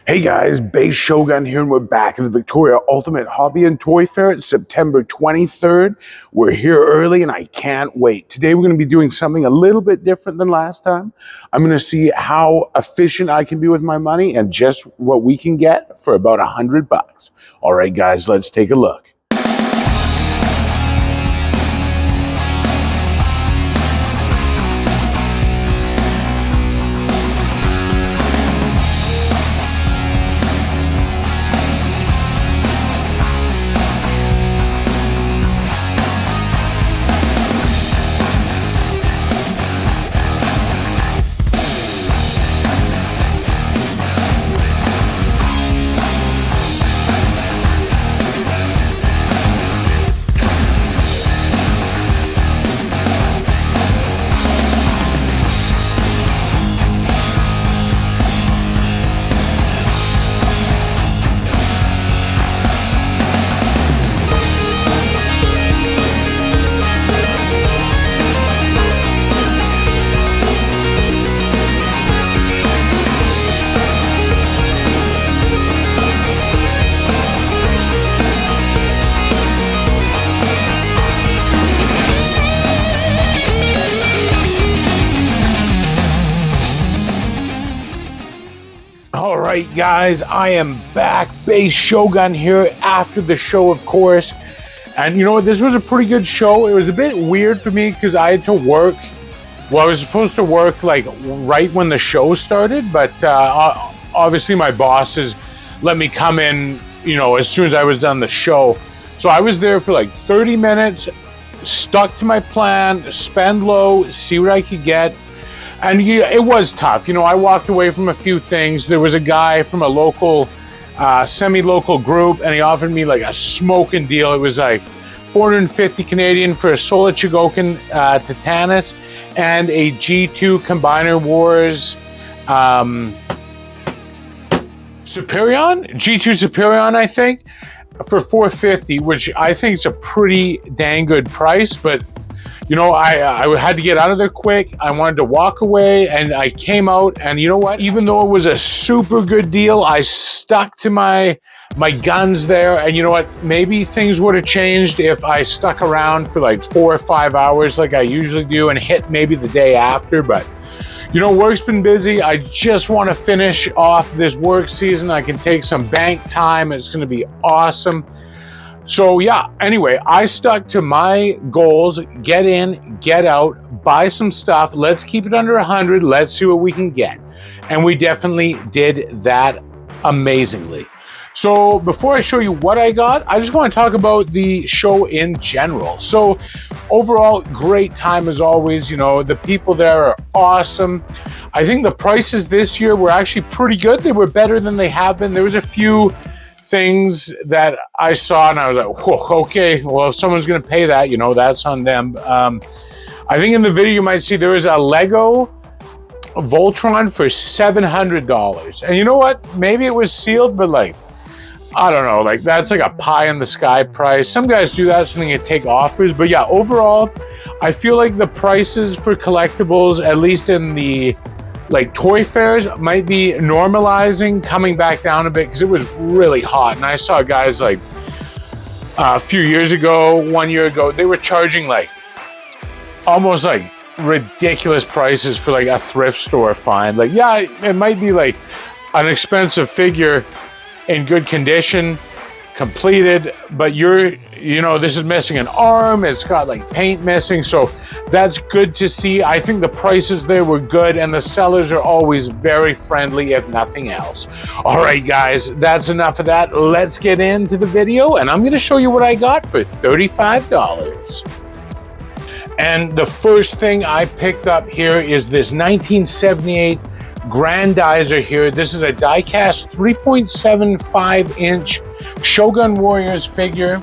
Hey guys, Base Shogun here, and we're back at the Victoria Ultimate Hobby and Toy Fair. It's September 23rd. We're here early and I can't wait. Today we're going to be doing something a little bit different than last time. I'm going to see how efficient I can be with my money and just what we can get for about $100. All right guys, let's take a look. All right, guys, I am back. Base Shogun here after the show, of course. And you know what? This was a pretty good show. It was a bit weird for me because I had to work. Well, I was supposed to work like right when the show started, but obviously my bosses let me come in, you know, as soon as I was done the show. So I was there for like 30 minutes, stuck to my plan, spend low, see what I could get. And it was tough. You know, I walked away from a few things. There was a guy from a local, semi-local group, and he offered me like a smoking deal. It was like 450 Canadian for a Solar Shogun Titanus and a G2 Combiner Wars Superion? G2 Superion, I think, for 450, which I think is a pretty dang good price, but you know, I had to get out of there quick. I wanted to walk away, and I came out, and you know what? Even though it was a super good deal, I stuck to my guns there, and you know what? Maybe things would have changed if I stuck around for like 4 or 5 hours like I usually do and hit maybe the day after, but you know, work's been busy. I just want to finish off this work season. I can take some bank time. It's going to be awesome. So yeah, anyway, I stuck to my goals, get in, get out, buy some stuff. Let's keep it under 100. Let's see what we can get. And we definitely did that amazingly. So before I show you what I got, I just want to talk about the show in general. So overall, great time as always. You know, the people there are awesome. I think the prices this year were actually pretty good. They were better than they have been. There was a few things that I saw and I was like, whoa, okay, well, if someone's going to pay that, you know, that's on them. I think in the video you might see there was a Lego Voltron for $700. And you know what? Maybe it was sealed, but like, I don't know, like that's like a pie in the sky price. Some guys do that so they can take offers. But yeah, overall, I feel like the prices for collectibles, at least in the like toy fairs, might be normalizing, coming back down a bit because it was really hot. And I saw guys like a few years ago, 1 year ago, they were charging like almost like ridiculous prices for like a thrift store find. Like, yeah, it might be like an expensive figure in good condition, completed, but you know, this is missing an arm, it's got like paint missing, so that's good to see. I think the prices there were good, and the sellers are always very friendly, if nothing else. All right, guys, that's enough of that. Let's get into the video, and I'm gonna show you what I got for $35. And the first thing I picked up here is this 1978 Grandizer here. This is a die-cast 3.75-inch Shogun Warriors figure.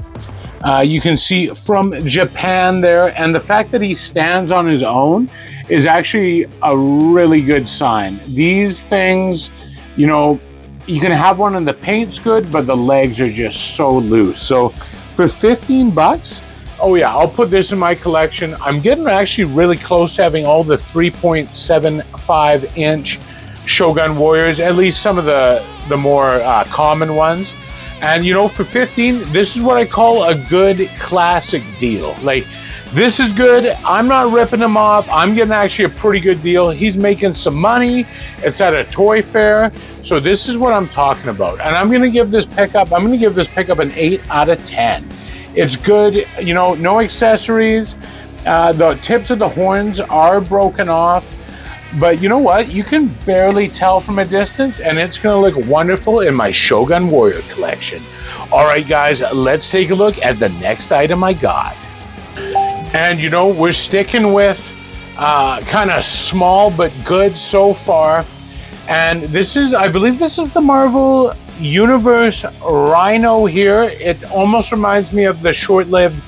You can see from Japan there, and the fact that he stands on his own is actually a really good sign. These things, you know, you can have one and the paint's good, but the legs are just so loose. So for 15 bucks, oh yeah, I'll put this in my collection. I'm getting actually really close to having all the 3.75-inch Shogun Warriors, at least some of the more common ones. And you know, for 15, this is what I call a good classic deal. Like, this is good. I'm not ripping him off. I'm getting actually a pretty good deal. He's making some money. It's at a toy fair. So this is what I'm talking about. And I'm going to give this pickup, an 8 out of 10. It's good, you know, no accessories. The tips of the horns are broken off. But you know what? You can barely tell from a distance, and it's going to look wonderful in my Shogun Warrior collection. All right, guys, let's take a look at the next item I got. And you know, we're sticking with kind of small but good so far. And this is, I believe this is the Marvel Universe Rhino here. It almost reminds me of the short-lived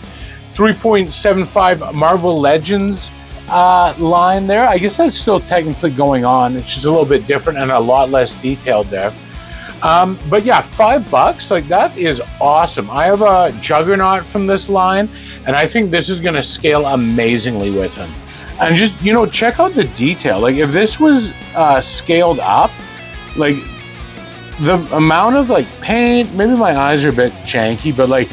3.75 Marvel Legends line there. I guess that's still technically going on. It's just a little bit different and a lot less detailed there. But yeah, $5, like that is awesome. I have a Juggernaut from this line, and I think this is going to scale amazingly with him. And just, you know, check out the detail. Like, if this was scaled up, like the amount of like paint, maybe my eyes are a bit janky, but like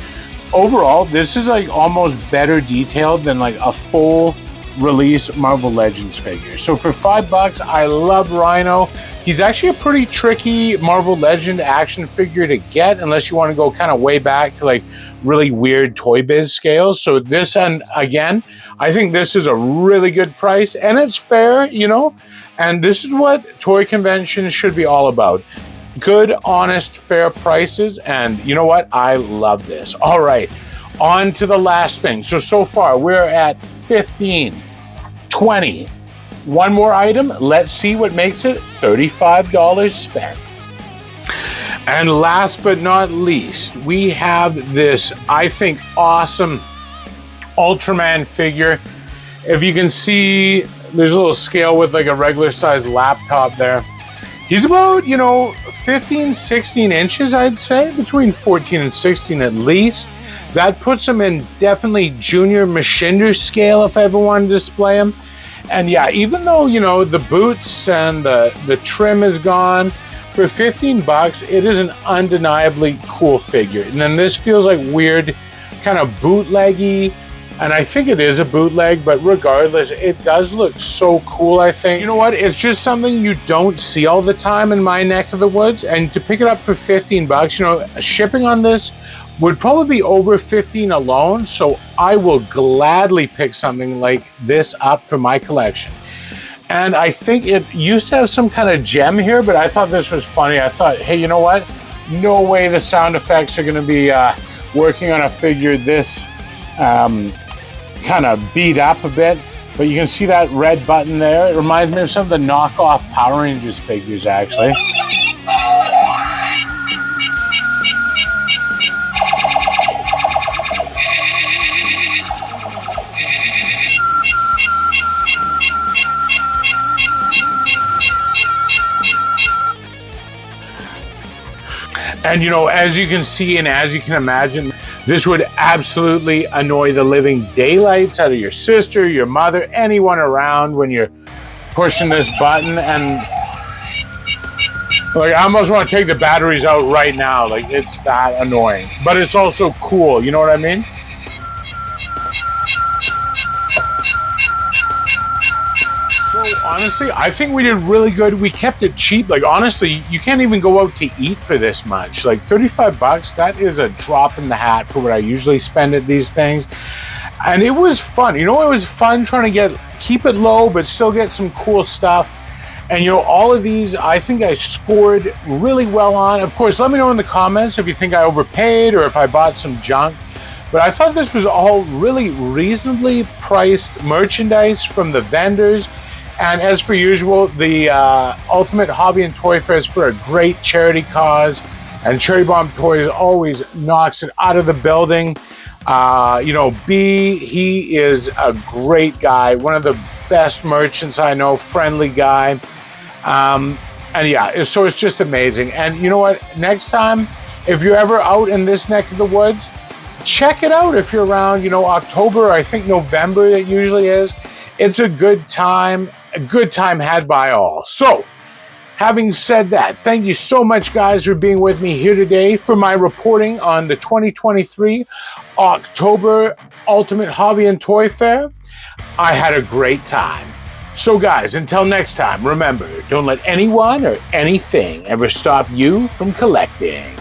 overall, this is like almost better detailed than like a full release Marvel Legends figure. So for $5, I love Rhino. He's actually a pretty tricky Marvel Legend action figure to get unless you want to go kind of way back to like really weird Toy Biz scales. So this, and again, I think this is a really good price, and it's fair, you know, and this is what toy conventions should be all about. Good, honest, fair prices, and you know what? I love this. All right, on to the last thing. So far, we're at 15, 20. One more item. Let's see what makes it $35 spent. And last but not least, we have this, I think, awesome Ultraman figure. If you can see, there's a little scale with like a regular size laptop there. He's about, you know, 15, 16 inches, I'd say, between 14 and 16 at least. That puts him in definitely junior Machinder scale if I ever wanted to display him. And yeah, even though, you know, the boots and the trim is gone, for $15, it is an undeniably cool figure. And then this feels like weird, kind of bootleggy, and I think it is a bootleg, but regardless, it does look so cool, I think. You know what? It's just something you don't see all the time in my neck of the woods, and to pick it up for $15, you know, shipping on this would probably be over $15 alone, so I will gladly pick something like this up for my collection. And I think it used to have some kind of gem here, but I thought this was funny. I thought, hey, you know what? No way the sound effects are going to be working on a figure this kind of beat up a bit. But you can see that red button there. It reminds me of some of the knockoff Power Rangers figures, actually. And you know, as you can see and as you can imagine, this would absolutely annoy the living daylights out of your sister, your mother, anyone around when you're pushing this button. And like, I almost want to take the batteries out right now. Like, it's that annoying, but it's also cool. You know what I mean? Honestly, I think we did really good. We kept it cheap. Like, honestly, you can't even go out to eat for this much. Like, $35, that is a drop in the hat for what I usually spend at these things. And it was fun. You know, it was fun trying to keep it low, but still get some cool stuff. And, you know, all of these, I think I scored really well on. Of course, let me know in the comments if you think I overpaid or if I bought some junk. But I thought this was all really reasonably priced merchandise from the vendors. And as for usual, the Ultimate Hobby and Toy Fair is for a great charity cause, and Cherry Bomb Toys always knocks it out of the building. You know, B, he is a great guy, one of the best merchants I know, friendly guy. And yeah, so it's just amazing. And you know what? Next time, if you're ever out in this neck of the woods, check it out. If you're around, you know, October, I think November it usually is. It's a good time had by all. So Having said that, thank you so much, guys, for being with me here today for my reporting on the 2023 October Ultimate Hobby and Toy Fair. I had a great time. So, guys, until next time, remember, don't let anyone or anything ever stop you from collecting.